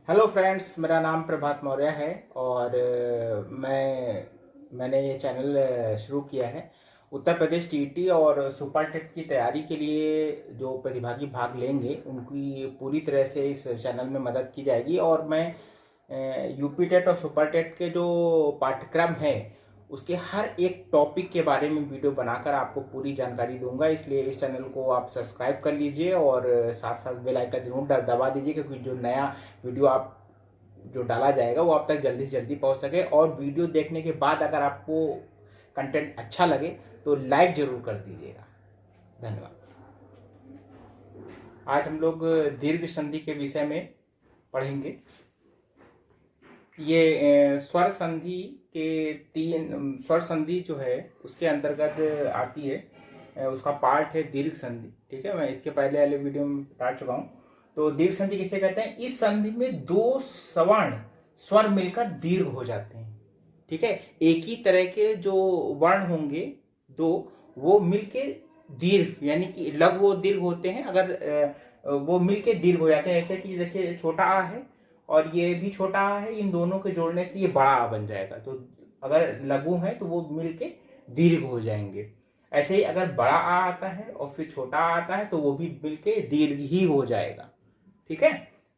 Hello friends, मेरा नाम प्रभात मौर्य है और मैंने ये चैनल शुरू किया है। उत्तर प्रदेश टीईटी और सुपर टेट की तैयारी के लिए जो प्रतिभागी भाग लेंगे उनकी पूरी तरह से इस चैनल में मदद की जाएगी और मैं यूपी टेट और सुपर टेट के जो पाठ्यक्रम है उसके हर एक टॉपिक के बारे में वीडियो बनाकर आपको पूरी जानकारी दूंगा। इसलिए इस चैनल को आप सब्सक्राइब कर लीजिए और साथ साथ बेल आइकन जरूर दबा दीजिए, क्योंकि जो नया वीडियो आप जो डाला जाएगा वो आप तक जल्दी से जल्दी पहुंच सके। और वीडियो देखने के बाद अगर आपको कंटेंट अच्छा लगे तो लाइक जरूर कर दीजिएगा। धन्यवाद। आज हम लोग दीर्घ संधि के विषय में पढ़ेंगे। ये स्वर संधि के तीन स्वर संधि जो है उसके अंतर्गत आती है। उसका पार्ट है दीर्घ संधि। ठीक है, मैं इसके पहले वाले वीडियो में बता चुका हूँ। तो दीर्घ संधि किसे कहते हैं? इस संधि में दो सवर्ण स्वर मिलकर दीर्घ हो जाते हैं। ठीक है, एक ही तरह के जो वर्ण होंगे दो, वो मिलके दीर्घ यानी कि लघु और दीर्घ होते हैं। अगर वो मिलके दीर्घ हो जाते हैं, ऐसे कि देखिए छोटा आ है और ये भी छोटा आ है, इन दोनों के जोड़ने से ये बड़ा आ बन जाएगा। तो अगर लघु है तो वो मिलके दीर्घ हो जाएंगे। ऐसे ही अगर बड़ा आ आता है और फिर छोटा आ आता है तो वो भी मिलके दीर्घ ही हो जाएगा। ठीक है,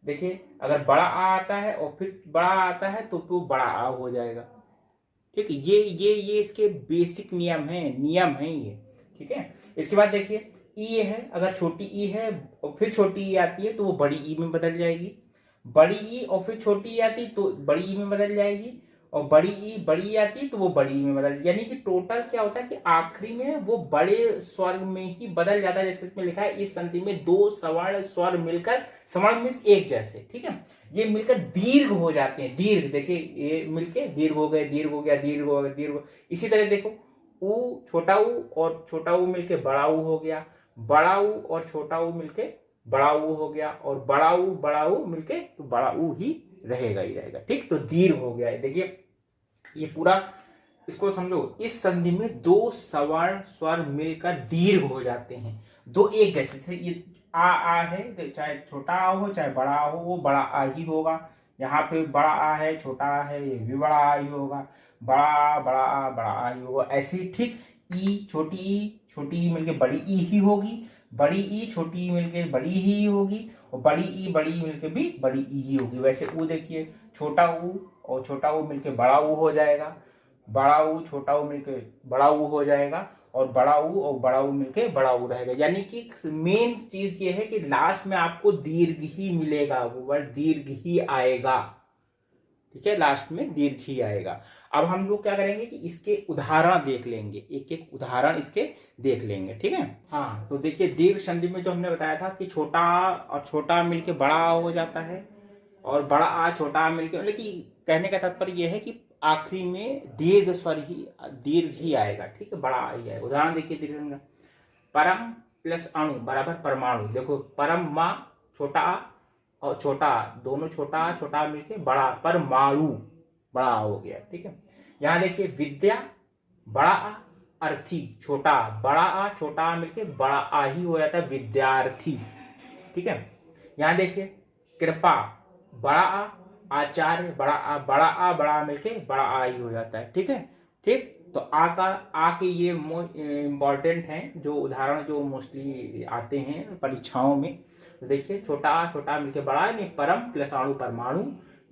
देखिए अगर बड़ा आ आता है और फिर बड़ा आता है तो वो बड़ा आ हो जाएगा। ठीक है, ये इसके बेसिक नियम है ये। ठीक है, इसके बाद देखिए ई है, अगर छोटी ई है और फिर छोटी ई आती है तो वो बड़ी ई में बदल जाएगी। बड़ी ई और फिर छोटी ई आती तो बड़ी ई में बदल जाएगी, और बड़ी आती तो वो बड़ी में बदल, यानी कि टोटल क्या होता है कि आखिरी में वो बड़े स्वर में ही बदल जाता है। जैसे इसमें लिखा है इस संधि में दो सवर्ण स्वर मिलकर, सवर्ण मींस एक जैसे, ठीक है, ये मिलकर दीर्घ हो जाते हैं। दीर्घ देखिए, ये मिलके दीर्घ हो गए, दीर्घ हो गया, दीर्घ हो गया, दीर्घ। इसी तरह देखो ऊ छोटा ऊ और छोटा ऊ मिलके बड़ा ऊ हो गया, बड़ा ऊ और छोटा ऊ मिलके बड़ा ऊ हो गया, और बड़ा ऊ मिलके तो बड़ा ऊ ही रहेगा ही रहेगा। ठीक, तो दीर्घ हो गया है। देखिए ये पूरा इसको समझो, इस संधि में दो सवर्ण स्वर मिलकर दीर्घ हो जाते हैं, दो एक जैसे। ये आ है, चाहे छोटा आ हो चाहे बड़ा आ हो, वो बड़ा आ ही होगा। यहाँ पे बड़ा आ है, छोटा आ है, ये भी बड़ा आ ही होगा। बड़ा आ ही होगा। ऐसे ही ठीक छोटी ई मिलके बड़ी ई ही होगी, बड़ी ई छोटी ई मिलके बड़ी ही होगी, और बड़ी ई मिलके भी बड़ी ई ही होगी। वैसे ऊ देखिए, छोटा ऊ और छोटा ऊ मिलके बड़ा ऊ हो जाएगा, बड़ा ऊ छोटा ऊ मिलके बड़ा ऊ हो जाएगा, और बड़ा ऊ और बड़ा ऊ मिलके बड़ा ऊ रहेगा। यानी कि मेन चीज ये है कि लास्ट में आपको दीर्घ ही मिलेगा, वो वर्ड दीर्घ ही आएगा। ठीक है, लास्ट में दीर्घ ही आएगा। अब हम लोग क्या करेंगे कि इसके उदाहरण देख लेंगे, एक एक उदाहरण इसके देख लेंगे। ठीक है, हाँ, तो देखिए दीर्घ संधि में जो हमने बताया था कि छोटा और छोटा मिलके बड़ा हो जाता है, और बड़ा आ छोटा मिलके, मतलब कि कहने का तात्पर्य यह है कि आखिरी में दीर्घ स्वर ही दीर्घ ही आएगा। ठीक है, बड़ा ही आएगा। उदाहरण देखिए दीर्घ, परम प्लस अणु बराबर परमाणु। देखो परम माँ छोटा आ और छोटा दोनों छोटा मिलके बड़ा परमाणु, बड़ा हो गया। ठीक है, यहाँ देखिए विद्या बड़ा आ, अर्थी छोटा बड़ा आ छोटा आ मिलके बड़ा आ ही हो जाता है, विद्यार्थी। ठीक है, यहाँ देखिए कृपा बड़ा आ, आचार्य बड़ा आ बड़ा मिलके बड़ा आ ही हो जाता है। ठीक है, ठीक, तो आ के ये इंपॉर्टेंट हैं जो उदाहरण जो मोस्टली आते हैं परीक्षाओं में। तो देखिए छोटा मिलके बड़ा, नहीं परम प्लस अणु परमाणु,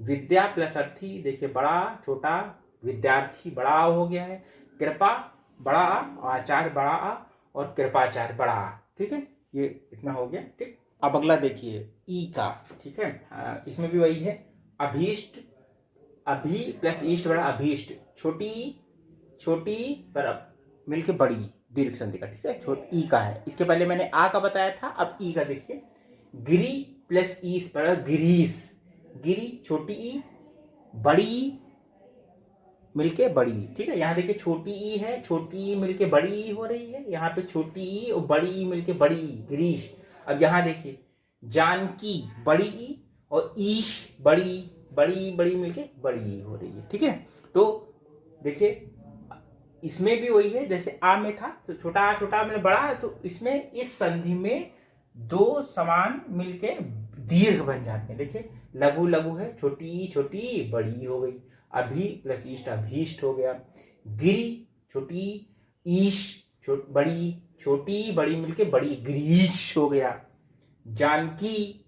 विद्या प्लस अर्थी देखिए बड़ा छोटा विद्यार्थी बड़ा हो गया है, कृपा बड़ा आचार्य बड़ा आ, और कृपाचार्य बड़ा आ। ठीक है, ये इतना हो गया। ठीक, अब अगला देखिए ई का। ठीक है, इसमें भी वही है, अभीष्ट, अभी प्लस ईष्ट बड़ा अभीष्ट, छोटी पर मिलके बड़ी, दीर्घ संधि का। ठीक है, छोटी ई का है। इसके पहले मैंने आ का बताया था, अब ई का देखिए, गिरी प्लस ईस बड़ा गिरीश, गिरी छोटी ई बड़ी ई मिलके बड़ी। ठीक है, यहाँ देखिए छोटी ई है, छोटी ई मिलके बड़ी ई हो रही है, यहाँ पे छोटी ई और बड़ी ई मिलके बड़ी गिरीश। अब यहाँ देखिए जानकी बड़ी ई और ईश बड़ी मिलके बड़ी हो रही है। ठीक है, तो देखिए इसमें भी वही है जैसे आ में था, तो छोटा में बड़ा है, तो इसमें इस संधि में दो समान मिलके दीर्घ बन जाते हैं। देखिए लघु लघु है, छोटी छोटी बड़ी हो गई, अभी प्लस ईष्ट अभीष्ट हो गया, गिरी छोटी, ईश बड़ी, छोटी बड़ी मिलके बड़ी ग्रीश हो गया, जानकी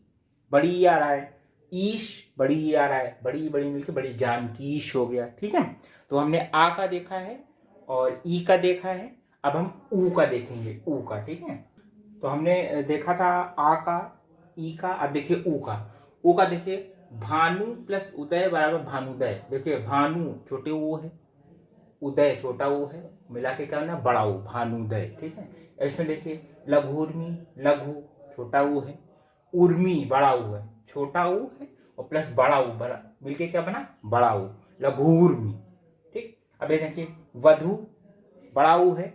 बड़ी आ रहा है, ईश बड़ी आ रहा है, बड़ी बड़ी मिलके बड़ी जानकीश हो गया। ठीक है, तो हमने आ का देखा है और ई का देखा है, अब हम ऊ का देखेंगे, ऊ का। ठीक है, तो हमने देखा था आ का, ई का, अब देखिए ऊ का। ऊ का देखिए भानु प्लस उदय बराबर भानुदय। देखिए भानु छोटे ऊ है, उदय छोटा ऊ है, मिला के क्या ना बड़ा ऊ, भानुदय। ठीक है, इसमें देखिए लघुर्मी, लघु छोटा ऊ है, उर्मी बड़ा ऊ है, छोटा ऊ है और प्लस बड़ा ऊ, बड़ा मिलके क्या बना बड़ा ऊ, लघुर्मी। ठीक, अब ये देखिए वधु बड़ा ऊ है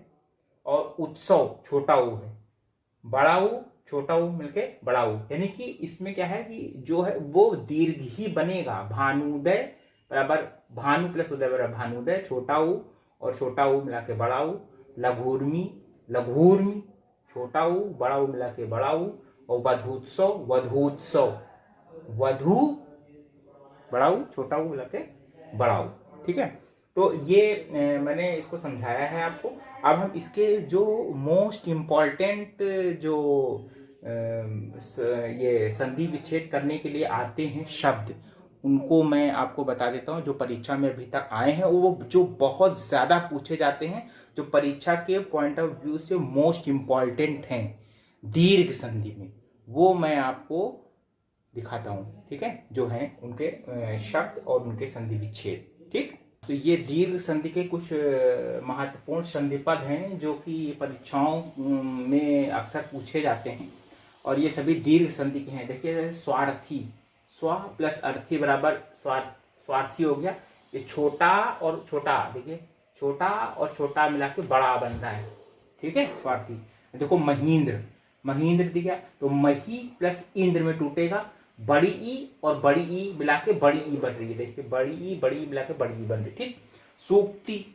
और उत्सव छोटा ऊ है, बड़ा ऊ छोटा ऊ मिलके बड़ा ऊ, यानी कि इसमें क्या है कि जो है वो दीर्घ ही बनेगा। भानुदय बराबर भानु प्लस उदय बराबर भानुदय, छोटा ऊ और छोटा ऊ मिला के बड़ा ऊ, लघुर्मी लघुर्मी, छोटा ऊ बड़ा ऊ मिला के बड़ा ऊ, और वधूत्सव वधूत्सव, वधु बड़ा ऊ छोटा ऊ मिला के बड़ा ऊ। ठीक है, तो ये मैंने इसको समझाया है आपको। अब हम इसके जो मोस्ट इम्पॉर्टेंट जो ये संधि विच्छेद करने के लिए आते हैं शब्द, उनको मैं आपको बता देता हूँ, जो परीक्षा में अभी तक आए हैं, वो जो बहुत ज़्यादा पूछे जाते हैं, जो परीक्षा के पॉइंट ऑफ व्यू से मोस्ट इम्पॉर्टेंट हैं दीर्घ संधि में, वो मैं आपको दिखाता हूँ। ठीक है, जो हैं उनके शब्द और उनके संधि विच्छेद। ठीक, तो ये दीर्घ संधि के कुछ महत्वपूर्ण संधि पद हैं जो कि परीक्षाओं में अक्सर पूछे जाते हैं, और ये सभी दीर्घ संधि के हैं। देखिए स्वार्थी, स्व प्लस अर्थी बराबर स्वार्थी हो गया। ये छोटा और छोटा, देखिए छोटा और छोटा मिला के बड़ा बन रहा है। ठीक है, स्वार्थी। देखो महींद्र, महींद्र दिख गया तो मही प्लस इंद्र में टूटेगा, बड़ी ई और बड़ी ई मिला के बड़ी ई बन रही है। देखिए बड़ी ई मिला के बड़ी ई बन रही है। ठीक, सूक्ति,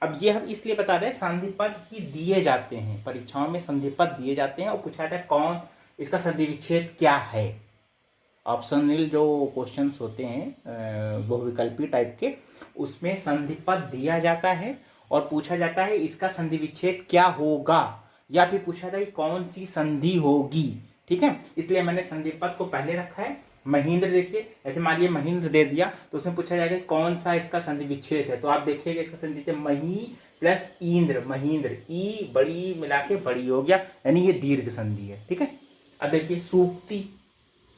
अब ये हम इसलिए बता रहे हैं संधि पद ही दिए जाते हैं परीक्षाओं में, संधि पद दिए जाते हैं और पूछा जाता है कौन इसका संधि विच्छेद क्या है। ऑप्शनल जो क्वेश्चंस होते हैं बहुविकल्पी टाइप के, उसमें संधि पद दिया जाता है और पूछा जाता है इसका संधि विच्छेद क्या होगा, या फिर पूछा जाता है कौन सी संधि होगी। ठीक है, इसलिए मैंने संधि पद को पहले रखा है। महींद्र, देखिए ऐसे मान लिया महींद्र दे दिया तो उसमें पूछा जाएगा कौन सा इसका संधि विच्छेद है, तो आप देखिएगा इसका संधि मही प्लस इंद्र, महींद्र, ई बड़ी मिला के बड़ी हो गया, यानी ये दीर्घ संधि है। ठीक है, अब देखिए सूक्ति,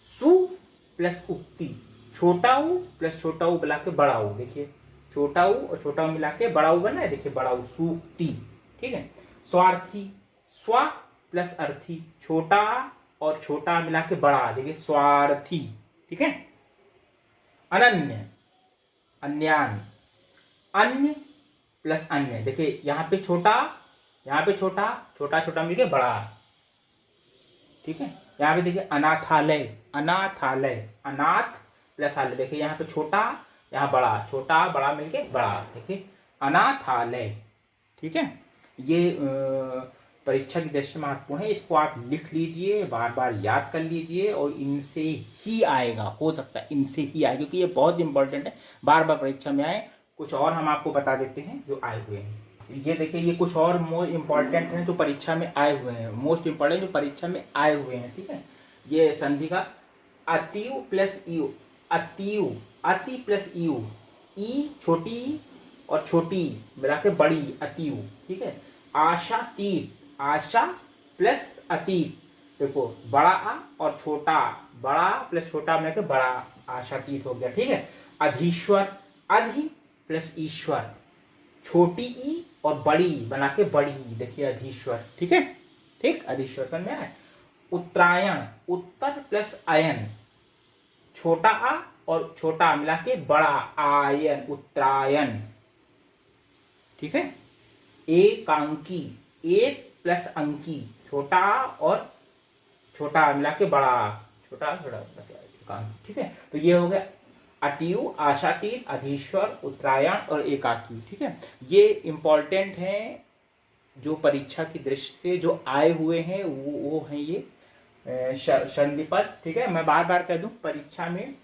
सु प्लस उक्ति, छोटा ऊ प्लस छोटा ऊ मिला के बड़ा ऊ, देखिए छोटा ऊ और छोटा ऊ मिला के बड़ा ऊ बना है, देखिए बड़ा ऊ, सूक्ति। ठीक है, स्वार्थी, स्व प्लस अर्थी, छोटा और छोटा मिला के बड़ा, देखिए स्वार्थी। ठीक है, अनन्य, अन्यान, अन्य प्लस अन्य, देखिए यहाँ पे छोटा, यहाँ पे छोटा, छोटा छोटा मिलके बड़ा। ठीक है, यहाँ पे देखिए अनाथालय, अनाथालय, अनाथ प्लस आलय, देखिए यहाँ पे छोटा, यहाँ बड़ा, छोटा बड़ा मिलके बड़ा, देखिए अनाथालय। ठीक है, ये परीक्षा की दृष्टि से महत्वपूर्ण है, इसको आप लिख लीजिए, बार बार याद कर लीजिए, और इनसे ही आएगा, हो सकता है इनसे ही आए, क्योंकि ये बहुत इंपॉर्टेंट है, बार बार परीक्षा में आए। कुछ और हम आपको बता देते हैं जो आए हुए हैं। ये देखिए ये कुछ और मोस्ट इंपॉर्टेंट हैं जो परीक्षा में आए हुए हैं, मोस्ट इंपॉर्टेंट जो परीक्षा में आए हुए हैं। ठीक है, ये संधि का अतियु प्लस यू, अतियु, अति प्लस यू, ई छोटी और छोटी मिला के बड़ी, अतियु। ठीक है, आशातीत, आशा प्लस अतीत, देखो बड़ा आ और छोटा, बड़ा प्लस छोटा मिला के बड़ा, आशातीत हो गया। ठीक है, अधीश्वर, अधि प्लस ईश्वर, छोटी ई और बड़ी बना के बड़ी, देखिए अधीश्वर। ठीक है, ठीक, अधीश्वर समझ में आया। उत्तरायण, उत्तर प्लस अयन, छोटा आ और छोटा मिला के बड़ा, आयन, उत्तरायण। ठीक है, एकांकी, एक प्लस अंकी, छोटा और छोटा मिला के बड़ा, छोटा छोटा एकांकी। ठीक है, तो ये हो गया अतियु, आशातीत, अधीश्वर, उत्तरायण और एकाकी। ठीक है, ये इंपॉर्टेंट हैं जो परीक्षा की दृष्टि से जो आए हुए हैं, वो हैं ये संधिपद, ठीक है। मैं बार बार कह दूं, परीक्षा में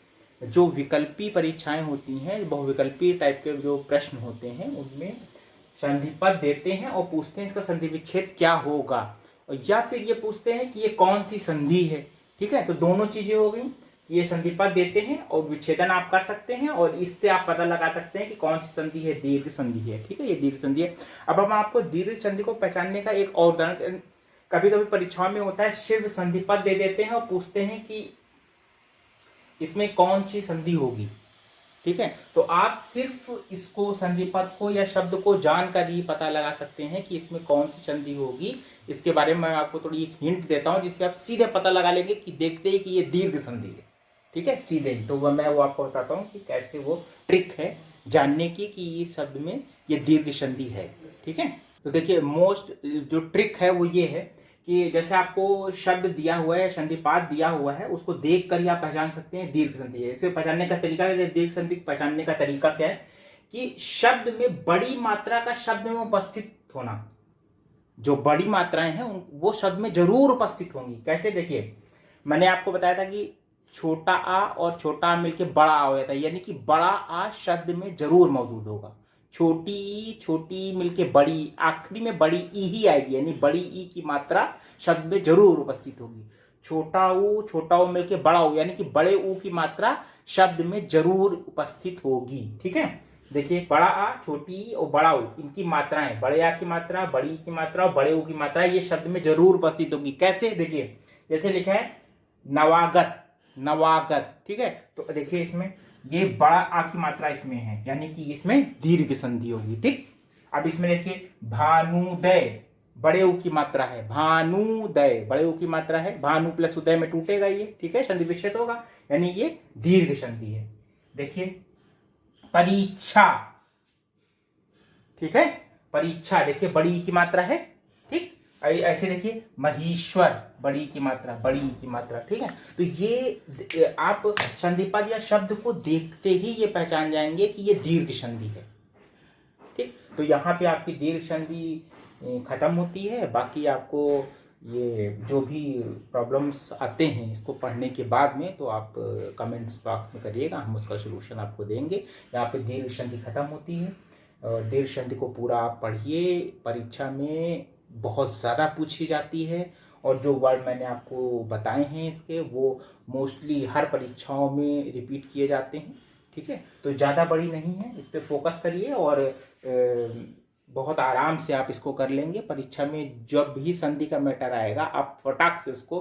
जो विकल्पी परीक्षाएं होती हैं, बहुविकल्पी टाइप के जो प्रश्न होते हैं, उनमें संधिपद देते हैं और पूछते हैं इसका संधि विच्छेद क्या होगा, या फिर ये पूछते हैं कि ये कौन सी संधि है, ठीक है। तो दोनों चीजें हो गई, ये संधिपद देते हैं और विच्छेदन आप कर सकते हैं, और इससे आप पता लगा सकते हैं कि कौन सी संधि है, दीर्घ संधि है, ठीक है, ये दीर्घ संधि है। अब हम आपको दीर्घ संधि को पहचानने का एक और उदाहरण, कभी कभी परीक्षाओं में होता है सिर्फ संधिपद दे देते हैं और पूछते हैं कि इसमें कौन सी संधि होगी, ठीक है। तो आप सिर्फ इसको, संधिपद को या शब्द को जानकर ही पता लगा सकते हैं कि इसमें कौन सी संधि होगी। इसके बारे में मैं आपको थोड़ी एक हिंट देता हूं, जिससे आप सीधे पता लगा लेंगे कि देखते ही कि ये दीर्घ संधि है, ठीक है, सीधे ही। तो मैं वो आपको बताता हूँ कि कैसे वो ट्रिक है जानने की कि इस शब्द में ये दीर्घ संधि है, ठीक है। तो देखिए, मोस्ट जो ट्रिक है वो ये है कि जैसे आपको शब्द दिया हुआ है, संधिपाद दिया हुआ है, उसको देख कर ही आप पहचान सकते हैं दीर्घ संधि है। इसे पहचानने का तरीका है, दीर्घ संधि पहचानने का तरीका क्या है कि शब्द में बड़ी मात्रा का शब्द में उपस्थित होना, जो बड़ी मात्राएं हैं वो शब्द में जरूर उपस्थित होंगी। कैसे, देखिए, मैंने आपको बताया था कि छोटा आ और छोटा आ मिलके बड़ा आ हो जाता है, यानी कि बड़ा आ शब्द में जरूर मौजूद होगा। छोटी मिलके बड़ी, आखिरी में बड़ी ई ही आएगी, यानी बड़ी ई की मात्रा शब्द में जरूर उपस्थित होगी। छोटा ऊ मिलके बड़ा ऊ, यानी कि बड़े ऊ की मात्रा शब्द में जरूर उपस्थित होगी, ठीक है। देखिए, बड़ा आ, छोटी ई और बड़ा ऊ, इनकी मात्राएं, बड़े आ की मात्रा, बड़ी ई की मात्रा और बड़े ऊ की मात्रा, ये शब्द में जरूर उपस्थित होगी। कैसे, देखिए, जैसे लिखा है नवागत, ठीक है। तो देखिए, इसमें ये बड़ा आ की मात्रा इसमें है, यानी कि इसमें दीर्घ संधि होगी, ठीक। अब इसमें देखिए, भानुदय, बड़े ऊ की मात्रा है, भानुदय बड़े ऊ की मात्रा है, भानु प्लस उदय में टूटेगा ये, ठीक है, संधि विच्छेद होगा, यानी ये दीर्घ संधि है। देखिए, परीक्षा, ठीक है, परीक्षा, देखिए बड़ी ई की मात्रा है, ठीक। ऐसे देखिए, महेश्वर, बड़ी की मात्रा, ठीक है। तो ये आप संधिपद या शब्द को देखते ही ये पहचान जाएंगे कि ये दीर्घ संधि है, ठीक। तो यहाँ पे आपकी दीर्घ संधि खत्म होती है। बाकी आपको ये जो भी प्रॉब्लम्स आते हैं इसको पढ़ने के बाद में, तो आप कमेंट्स बॉक्स में करिएगा, हम उसका सोल्यूशन आपको देंगे। यहाँ पे दीर्घ संधि खत्म होती है, और दीर्घ संधि को पूरा आप पढ़िए, परीक्षा में बहुत ज़्यादा पूछी जाती है, और जो वर्ड मैंने आपको बताए हैं इसके, वो मोस्टली हर परीक्षाओं में रिपीट किए जाते हैं, ठीक है। तो ज़्यादा बड़ी नहीं है, इस पर फोकस करिए, और बहुत आराम से आप इसको कर लेंगे। परीक्षा में जब भी संधि का मैटर आएगा, आप फटाक से उसको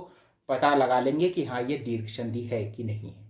पता लगा लेंगे कि हाँ, ये दीर्घ संधि है कि नहीं है।